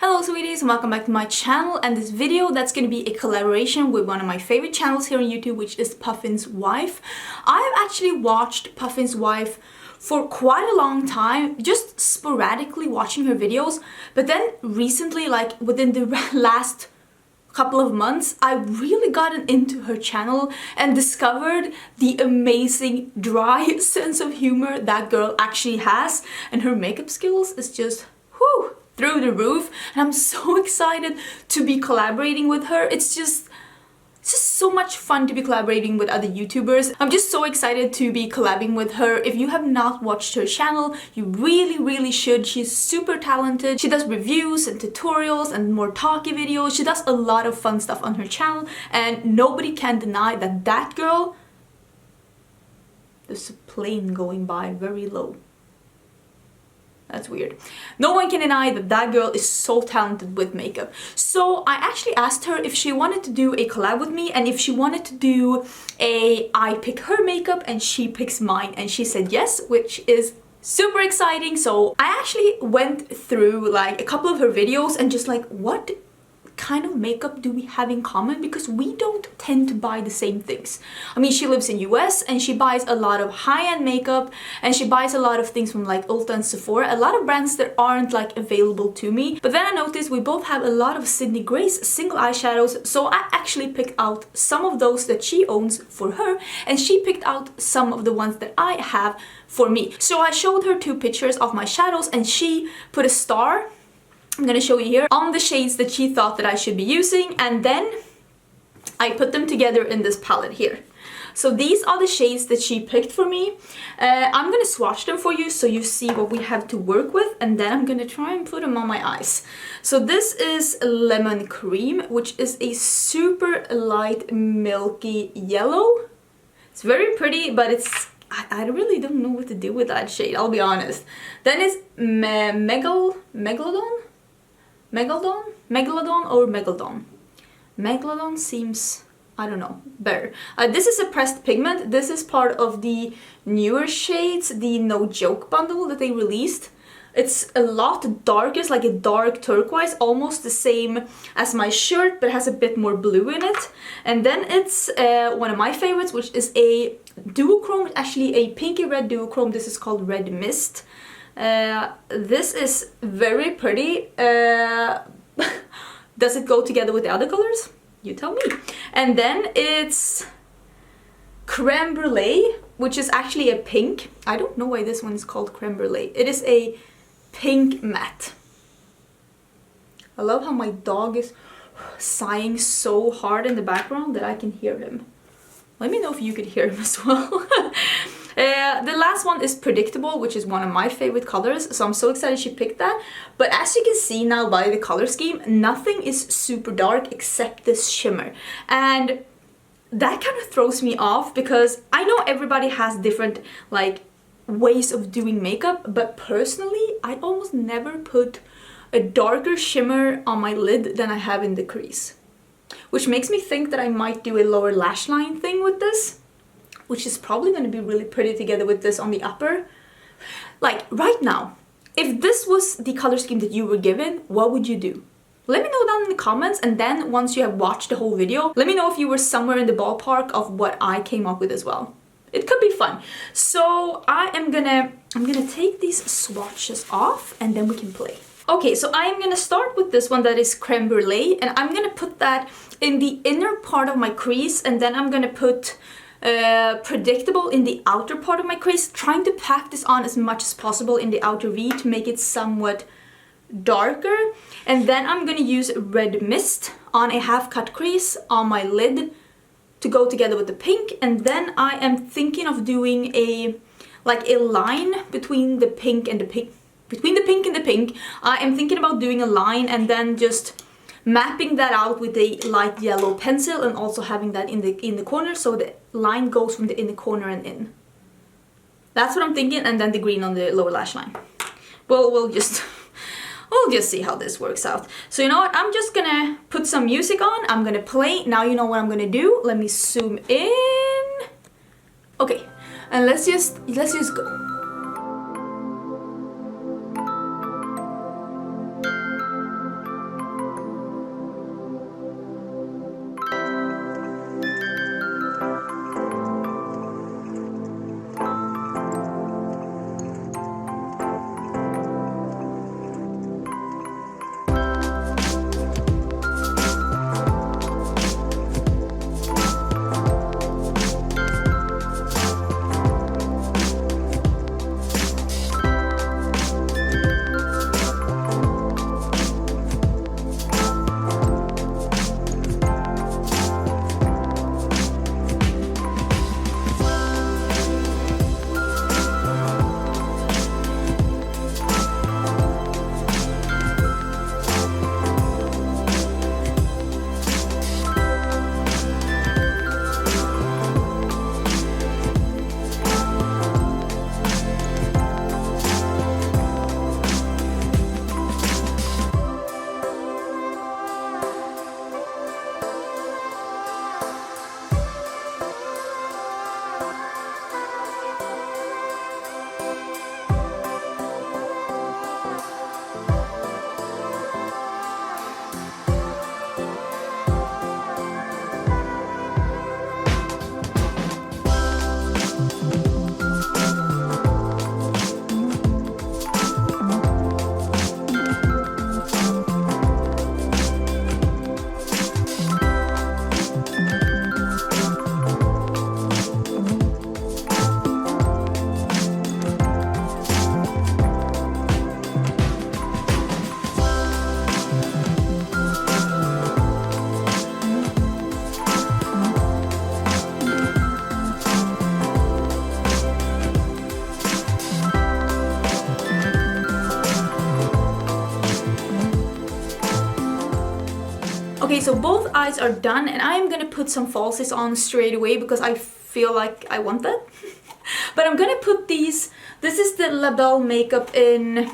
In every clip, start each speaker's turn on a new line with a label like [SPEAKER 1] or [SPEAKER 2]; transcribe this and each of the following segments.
[SPEAKER 1] Hello sweeties and welcome back to my channel, and this video that's going to be a collaboration with one of my favorite channels here on YouTube, which is Puffin's Wife. I've actually watched Puffin's Wife for quite a long time, just sporadically watching her videos, but then recently, like within the last couple of months, I really gotten into her channel and discovered the amazing dry sense of humor that girl actually has, and her makeup skills is just whew, through the roof, and I'm so excited to be collaborating with her. It's just so much fun to be collaborating with other YouTubers. I'm just so excited to be collabing with her. If you have not watched her channel, you really should. She's super talented. She does reviews and tutorials and more talky videos. She does a lot of fun stuff on her channel, and nobody can deny that that girl... There's a plane going by very low. That's weird. No one can deny that that girl is so talented with makeup. So I actually asked her if she wanted to do a collab with me and if she wanted to do I pick her makeup and she picks mine, and she said yes, which is super exciting. So I actually went through like a couple of her videos and just like, what kind of makeup do we have in common, because we don't tend to buy the same things. I mean, she lives in US and she buys a lot of high-end makeup, and she buys a lot of things from like Ulta and Sephora, a lot of brands that aren't like available to me. But then I noticed we both have a lot of Sydney Grace single eyeshadows, so I actually picked out some of those that she owns for her, and she picked out some of the ones that I have for me. So I showed her two pictures of my shadows and she put a star, I'm gonna show you here, on the shades that she thought that I should be using, and then I put them together in this palette here. So these are the shades that she picked for me. I'm gonna swatch them for you so you see what we have to work with, and then I'm gonna try and put them on my eyes. So this is Lemon Cream, which is a super light milky yellow. It's very pretty, but I really don't know what to do with that shade, I'll be honest. Then it's Megaldon? Megaldon seems, I don't know, better. This is a pressed pigment. This is part of the newer shades, the No Joke bundle that they released. It's a lot darker, it's like a dark turquoise, almost the same as my shirt, but has a bit more blue in it. And then it's one of my favorites, which is a duochrome, actually a pinky red duochrome. This is called Red Mist. This is very pretty. Does it go together with the other colors? You tell me. And then it's Creme Brulee, which is actually a pink. I don't know why this one is called Creme Brulee. It is a pink matte. I love how my dog is sighing so hard in the background that I can hear him. Let me know if you could hear him as well. The last one is Predictable, which is one of my favorite colors, so I'm so excited she picked that. But as you can see now by the color scheme, nothing is super dark except this shimmer. And that kind of throws me off, because I know everybody has different like ways of doing makeup, but personally I almost never put a darker shimmer on my lid than I have in the crease. Which makes me think that I might do a lower lash line thing with this, which is probably going to be really pretty together with this on the upper. Like right now, if this was the color scheme that you were given, what would you do? Let me know down in the comments, and then once you have watched the whole video, let me know if you were somewhere in the ballpark of what I came up with as well. It could be fun. So I'm gonna take these swatches off and then we can play. Okay, so I'm gonna start with this one that is Creme Brulee, and I'm gonna put that in the inner part of my crease, and then I'm gonna put Predictable in the outer part of my crease, trying to pack this on as much as possible in the outer V to make it somewhat darker. And then I'm gonna use Red Mist on a half cut crease on my lid to go together with the pink. And then I am thinking of doing a line between the pink and the pink. Between the pink and the pink, I am thinking about doing a line and then just mapping that out with a light yellow pencil, and also having that in the corner so the line goes from the inner corner and in. That's what I'm thinking, and then the green on the lower lash line. Well, we'll just see how this works out. So you know what? I'm just gonna put some music on. I'm gonna play. Now you know what I'm gonna do. Let me zoom in. Okay, and let's just go. Okay, so both eyes are done, and I'm gonna put some falsies on straight away because I feel like I want that. But I'm gonna put these, this is the Labelle makeup in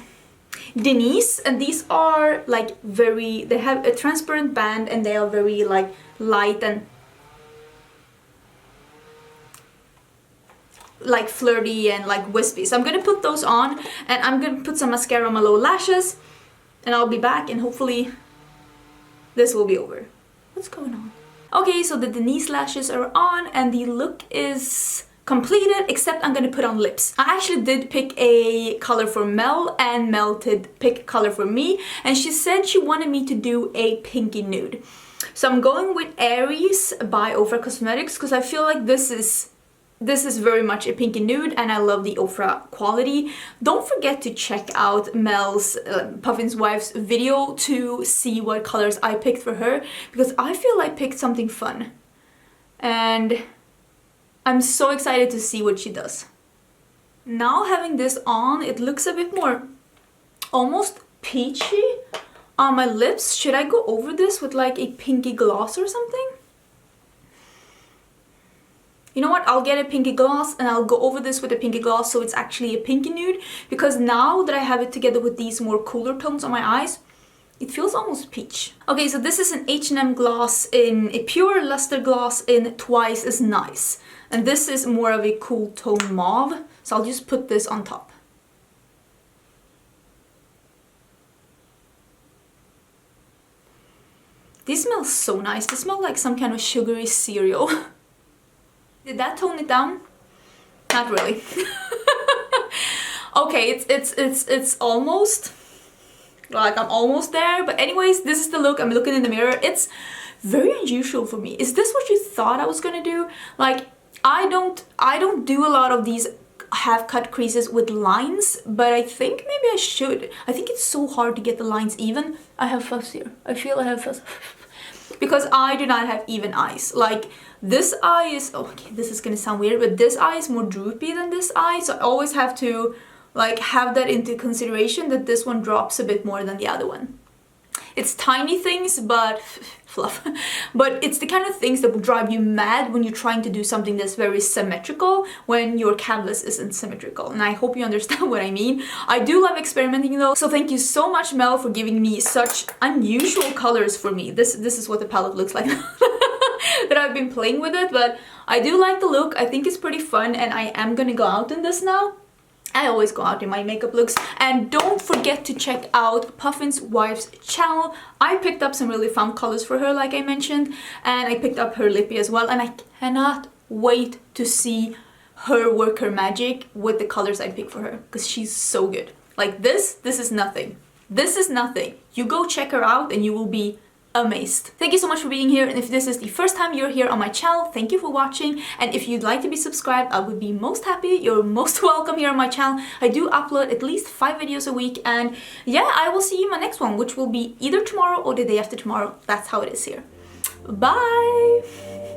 [SPEAKER 1] Denise, and these are like very, they have a transparent band and they are very like light and like flirty and like wispy. So I'm gonna put those on, and I'm gonna put some mascara on my lower lashes, and I'll be back and hopefully this will be over. What's going on? Okay, so the Denise lashes are on and the look is completed, except I'm gonna put on lips. I actually did pick a color for Mel, and Mel did pick a color for me, and she said she wanted me to do a pinky nude. So I'm going with Aries by OFRA Cosmetics because I feel like this is very much a pinky nude, and I love the OFRA quality. Don't forget to check out Mel's Puffin's wife's video to see what colors I picked for her, because I feel I picked something fun. And I'm so excited to see what she does. Now having this on, it looks a bit more almost peachy on my lips. Should I go over this with like a pinky gloss or something? You know what, I'll get a pinky gloss and I'll go over this with a pinky gloss so it's actually a pinky nude, because now that I have it together with these more cooler tones on my eyes, it feels almost peach. Okay, so this is an H&M gloss in a pure luster gloss in Twice as Nice. And this is more of a cool tone mauve, so I'll just put this on top. These smell so nice. They smell like some kind of sugary cereal. Did that tone it down? Not really. Okay, it's almost like I'm almost there, but anyways, this is the look. I'm looking in the mirror. It's very unusual for me. Is this what you thought I was gonna do? Like, I don't do a lot of these half cut creases with lines, but I think maybe I should. I think it's so hard to get the lines even. I have fuzz here. I feel I have fuzz. Because I do not have even eyes. Like, this eye is, oh, okay, this is gonna sound weird, but this eye is more droopy than this eye, so I always have to like have that into consideration, that this one drops a bit more than the other one. It's tiny things, but fluff. But it's the kind of things that will drive you mad when you're trying to do something that's very symmetrical when your canvas isn't symmetrical. And I hope you understand what I mean. I do love experimenting though. So thank you so much, Mel, for giving me such unusual colors for me. This is what the palette looks like that I've been playing with it, but I do like the look. I think it's pretty fun, and I am gonna go out in this now. I always go out in my makeup looks. And don't forget to check out Puffin's wife's channel. I picked up some really fun colors for her, like I mentioned, and I picked up her lippy as well, and I cannot wait to see her work her magic with the colors I picked for her, because she's so good. Like this is nothing. This is nothing. You go check her out and you will be amazed. Thank you so much for being here, and if this is the first time you're here on my channel, thank you for watching, and if you'd like to be subscribed, I would be most happy. You're most welcome here on my channel. I do upload at least 5 videos a week, and yeah, I will see you in my next one, which will be either tomorrow or the day after tomorrow. That's how it is here. Bye!